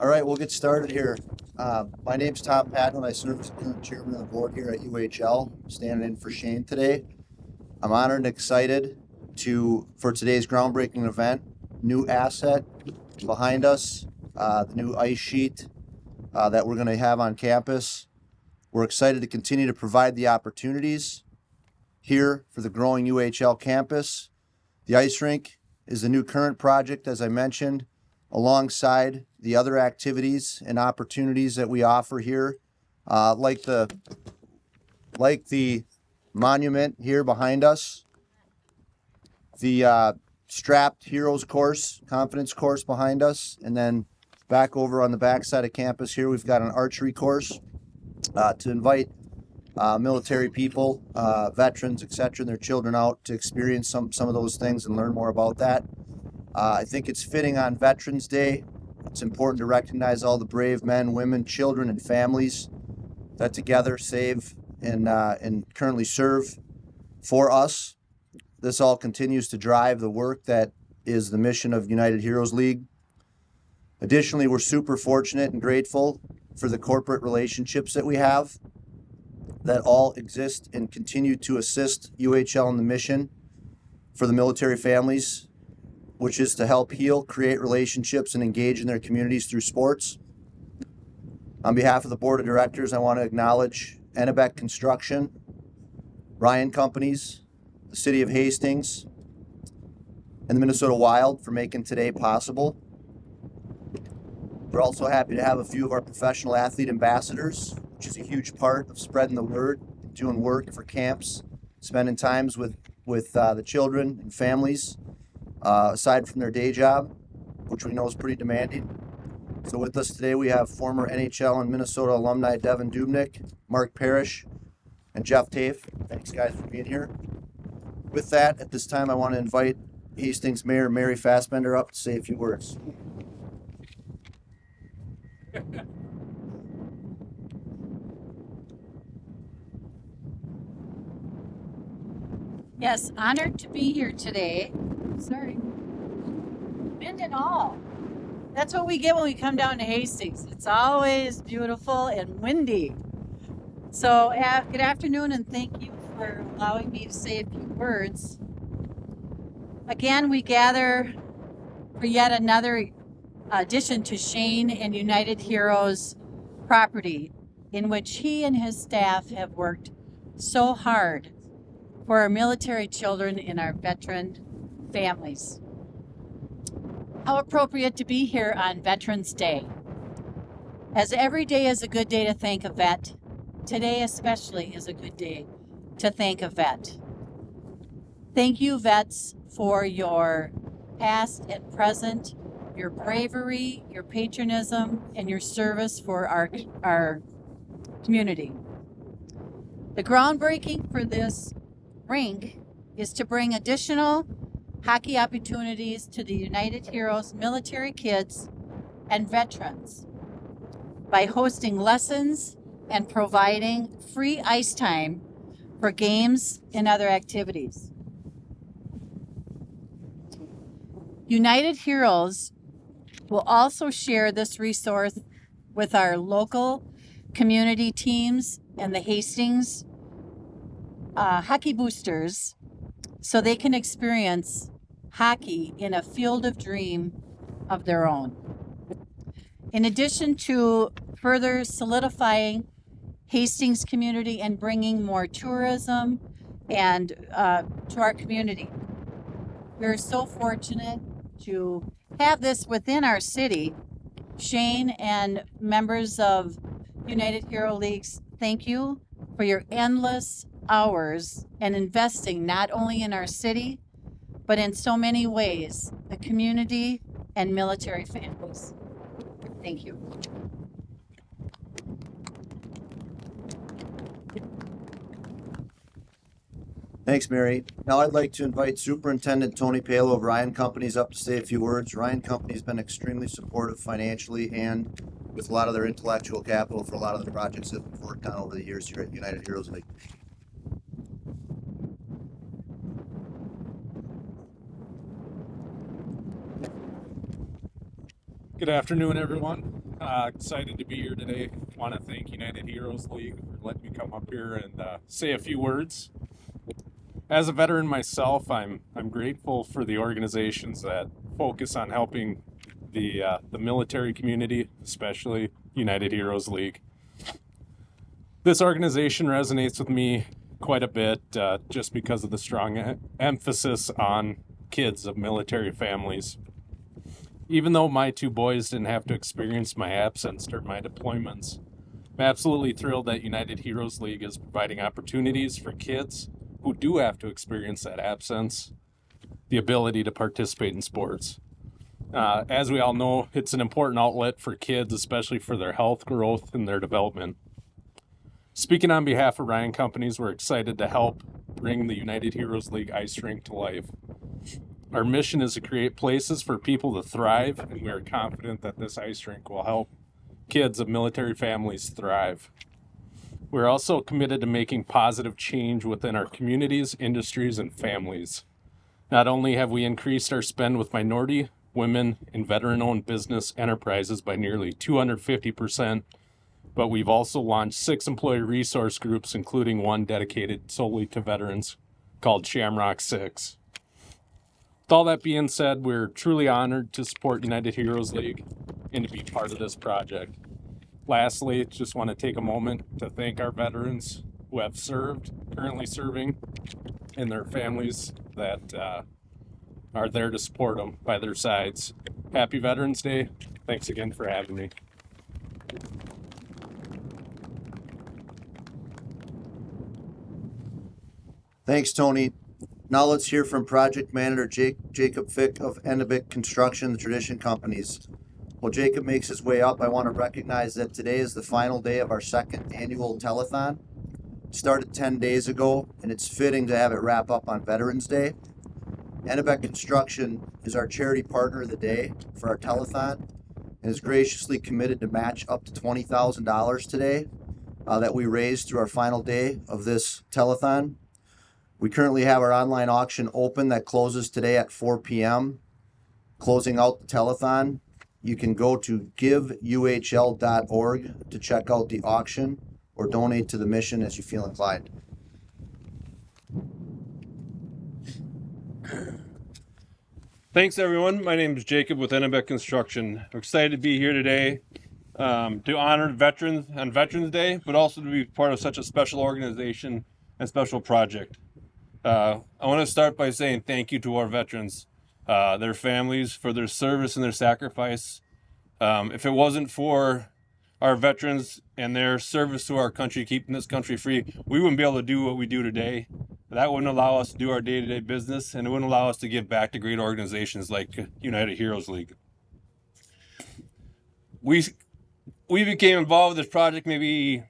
All right, we'll get started here. My name's Tom Patton. I serve as the current chairman of the board here at UHL, standing in for Shane today. I'm honored and excited for today's groundbreaking event. New asset behind us, the new ice sheet that we're going to have on campus. We're excited to continue to provide the opportunities here for the growing UHL campus. The ice rink is the new current project, as I mentioned, alongside the other activities and opportunities that we offer here, like the monument here behind us, the strapped heroes course, confidence course behind us, and then back over on the back side of campus here, we've got an archery course to invite military people, veterans, etc., and their children out to experience some of those things and learn more about that. I think it's fitting on Veterans Day. It's important to recognize all the brave men, women, children, and families that together save and currently serve for us. This all continues to drive the work that is the mission of United Heroes League. Additionally, we're super fortunate and grateful for the corporate relationships that we have that all exist and continue to assist UHL in the mission for the military families, which is to help heal, create relationships, and engage in their communities through sports. On behalf of the board of directors, I want to acknowledge Ennebeck Construction, Ryan Companies, the city of Hastings, and the Minnesota Wild for making today possible. We're also happy to have a few of our professional athlete ambassadors, which is a huge part of spreading the word, doing work for camps, spending times with the children and families, aside from their day job, which we know is pretty demanding. So with us today, we have former NHL and Minnesota alumni Devin Dubnyk, Mark Parrish, and Jeff Tafe. Thanks, guys, for being here. With that, at this time, I want to invite Hastings Mayor Mary Fassbender up to say a few words. Yes, honored to be here today. Sorry. Wind and all. That's what we get when we come down to Hastings. It's always beautiful and windy. So good afternoon, and thank you for allowing me to say a few words. Again, we gather for yet another addition to Shane and United Heroes property, in which he and his staff have worked so hard for our military children and our veteran families. How appropriate to be here on Veterans Day. As every day is a good day to thank a vet, today especially is a good day to thank a vet. Thank you, vets, for your past and present, your bravery, your patriotism, and your service for our community. The groundbreaking for this rink is to bring additional hockey opportunities to the United Heroes military kids and veterans by hosting lessons and providing free ice time for games and other activities. United Heroes will also share this resource with our local community teams and the Hastings hockey boosters, so they can experience hockey in a field of dream of their own. In addition to further solidifying Hastings community and bringing more tourism and to our community, we're so fortunate to have this within our city. Shane and members of United Hero Leagues, thank you for your endless hours and investing not only in our city, but in so many ways, the community and military families. Thank you. Thanks, Mary. Now I'd like to invite Superintendent Tony Palo of Ryan Companies up to say a few words. Ryan Companies has been extremely supportive financially and with a lot of their intellectual capital for a lot of the projects that we've worked on over the years here at United Heroes League. Good afternoon, everyone. Excited to be here today. Want to thank United Heroes League for letting me come up here and say a few words. As a veteran myself, I'm grateful for the organizations that focus on helping the military community, especially United Heroes League. This organization resonates with me quite a bit just because of the strong emphasis on kids of military families. Even though my two boys didn't have to experience my absence during my deployments, I'm absolutely thrilled that United Heroes League is providing opportunities for kids who do have to experience that absence, the ability to participate in sports. As we all know, it's an important outlet for kids, especially for their health, growth, and their development. Speaking on behalf of Ryan Companies, we're excited to help bring the United Heroes League ice rink to life. Our mission is to create places for people to thrive, and we are confident that this ice rink will help kids of military families thrive. We're also committed to making positive change within our communities, industries, and families. Not only have we increased our spend with minority, women, and veteran-owned business enterprises by nearly 250%, but we've also launched 6 employee resource groups, including one dedicated solely to veterans called Shamrock 6. With all that being said, we're truly honored to support United Heroes League and to be part of this project. Lastly, just want to take a moment to thank our veterans who have served, currently serving, and their families that are there to support them by their sides. Happy Veterans Day. Thanks again for having me. Thanks, Tony. Now let's hear from Project Manager Jacob Fick of Ennebick Construction, the Tradition Companies. While Jacob makes his way up, I want to recognize that today is the final day of our second annual telethon. It started 10 days ago, and it's fitting to have it wrap up on Veterans Day. Ennebick Construction is our charity partner of the day for our telethon and is graciously committed to match up to $20,000 today that we raised through our final day of this telethon. We currently have our online auction open that closes today at 4 p.m. Closing out the telethon, you can go to giveuhl.org to check out the auction or donate to the mission as you feel inclined. Thanks, everyone. My name is Jacob with Ennebick Construction. I'm excited to be here today to honor veterans on Veterans Day, but also to be part of such a special organization and special project. I want to start by saying thank you to our veterans, their families, for their service and their sacrifice. If it wasn't for our veterans and their service to our country, keeping this country free, we wouldn't be able to do what we do today. That wouldn't allow us to do our day-to-day business, and it wouldn't allow us to give back to great organizations like United Heroes League. We became involved with this project maybe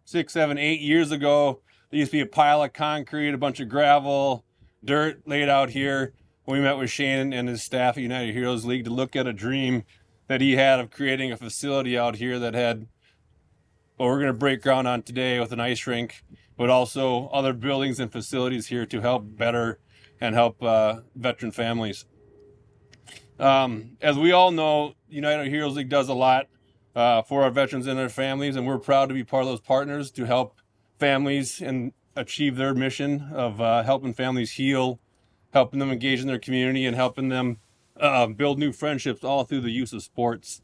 6, 7, 8 years ago. There used to be a pile of concrete, a bunch of gravel, dirt laid out here. We met with Shane and his staff at United Heroes League to look at a dream that he had of creating a facility out here that had what we're going to break ground on today with an ice rink, but also other buildings and facilities here to help better and help veteran families. As we all know, United Heroes League does a lot for our veterans and their families, and we're proud to be part of those partners to help families and achieve their mission of helping families heal, helping them engage in their community, and helping them build new friendships all through the use of sports.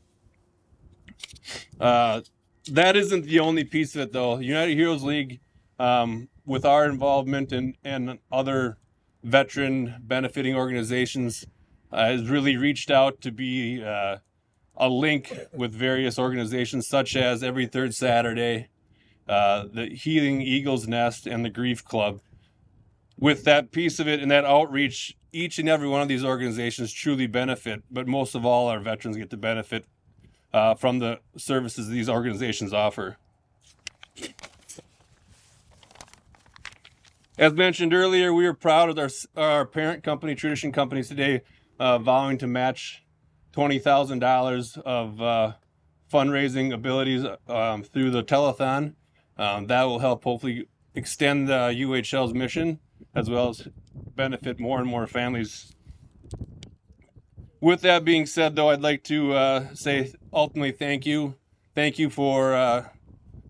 That isn't the only piece of it, though. United Heroes League, with our involvement and other veteran benefiting organizations, has really reached out to be a link with various organizations such as Every Third Saturday, the Healing Eagle's Nest, and the Grief Club. With that piece of it and that outreach, each and every one of these organizations truly benefit, but most of all, our veterans get to benefit from the services these organizations offer. As mentioned earlier, we are proud of our parent company, Tradition Companies, today vowing to match $20,000 of fundraising abilities through the telethon. That will help hopefully extend the UHL's mission, as well as benefit more and more families. With that being said, though, I'd like to say ultimately thank you. Thank you for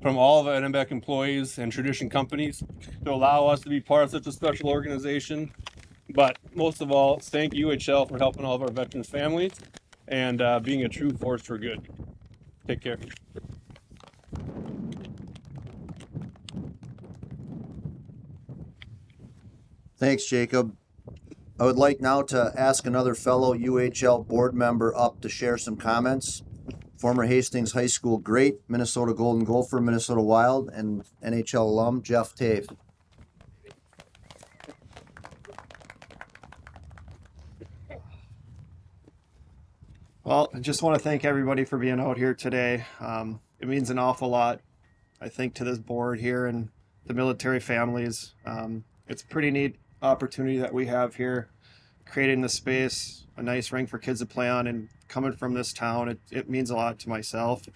from all of the NMBEC employees and Tradition companies to allow us to be part of such a special organization. But most of all, thank UHL for helping all of our veterans' families and being a true force for good. Take care. Thanks, Jacob. I would like now to ask another fellow UHL board member up to share some comments. Former Hastings High School great, Minnesota Golden Gopher, Minnesota Wild, and NHL alum Jeff Tave. Well, I just want to thank everybody for being out here today. It means an awful lot, I think, to this board here and the military families. It's a pretty neat opportunity that we have here, creating the space, a nice rink for kids to play on, and coming from this town, it means a lot to myself.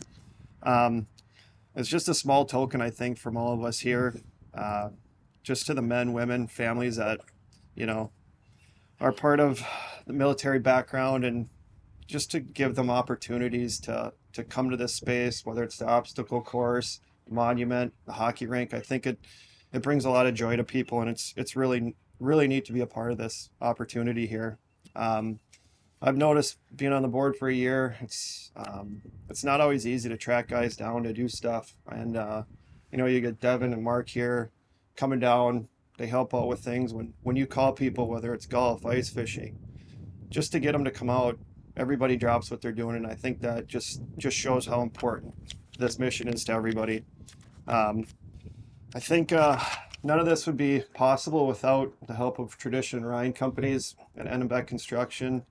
It's just a small token, I think, from all of us here, just to the men, women, families that, you know, are part of the military background, and just to give them opportunities to come to this space, whether it's the obstacle course, monument, the hockey rink. I think it brings a lot of joy to people, and it's really neat to be a part of this opportunity here. I've noticed being on the board for a year, it's not always easy to track guys down to do stuff, and you know, you get Devin and Mark here coming down. They help out with things when you call people, whether it's golf, ice fishing, just to get them to come out. Everybody drops what they're doing, and I think that just shows how important this mission is to everybody. I think none of this would be possible without the help of Tradition Ryan companies and Ennebeck Construction.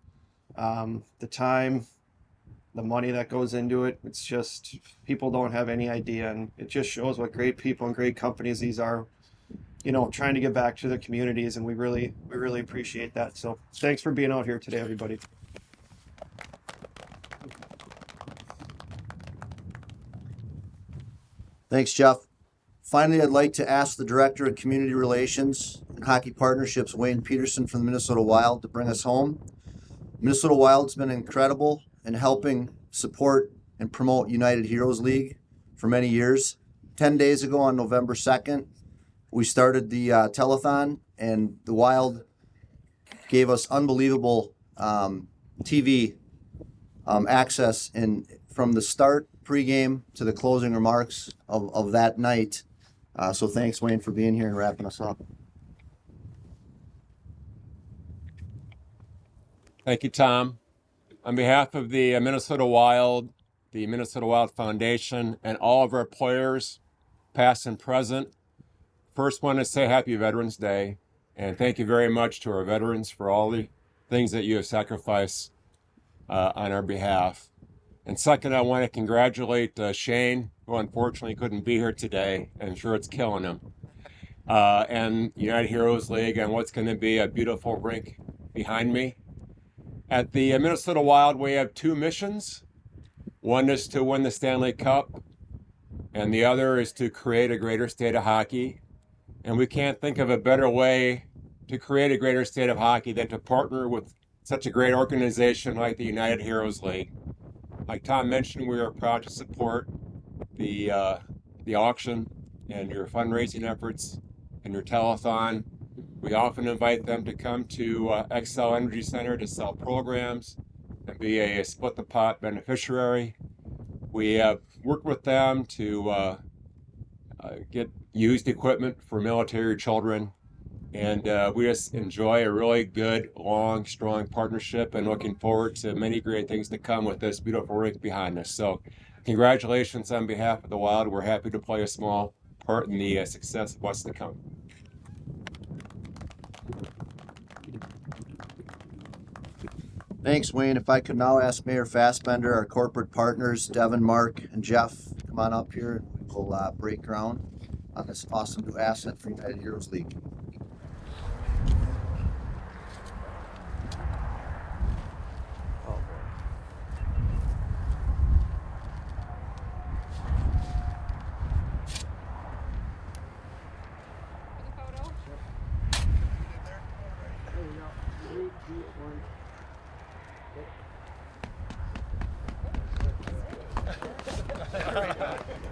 The time, the money that goes into it, it's just, people don't have any idea, and it just shows what great people and great companies these are, you know, trying to give back to their communities, and we really appreciate that. So thanks for being out here today, everybody. Thanks, Jeff. Finally, I'd like to ask the Director of Community Relations and Hockey Partnerships, Wayne Peterson from the Minnesota Wild, to bring us home. Minnesota Wild's been incredible in helping support and promote United Heroes League for many years. 10 days ago on November 2nd, we started the telethon, and the Wild gave us unbelievable TV access from the start, pregame, to the closing remarks of that night. So thanks, Wayne, for being here and wrapping us up. Thank you, Tom. On behalf of the Minnesota Wild, the Minnesota Wild Foundation, and all of our players, past and present, first want to say Happy Veterans Day, and thank you very much to our veterans for all the things that you have sacrificed on our behalf. And second, I want to congratulate Shane, who unfortunately couldn't be here today, and I'm sure it's killing him, and United Heroes League, and what's going to be a beautiful rink behind me. At the Minnesota Wild, we have two missions. One is to win the Stanley Cup, and the other is to create a greater state of hockey. And we can't think of a better way to create a greater state of hockey than to partner with such a great organization like the United Heroes League. Like Tom mentioned, we are proud to support the auction and your fundraising efforts and your telethon. We often invite them to come to Xcel Energy Center to sell programs and be a split the pot beneficiary. We work with them to get used equipment for military children, and we just enjoy a really good, long, strong partnership, and looking forward to many great things to come with this beautiful rink behind us. So congratulations on behalf of the Wild. We're happy to play a small part in the success of what's to come. Thanks, Wayne. If I could now ask Mayor Fassbender, our corporate partners, Devin, Mark, and Jeff, come on up here, and we'll break ground on this awesome new asset for United Heroes League. There we go.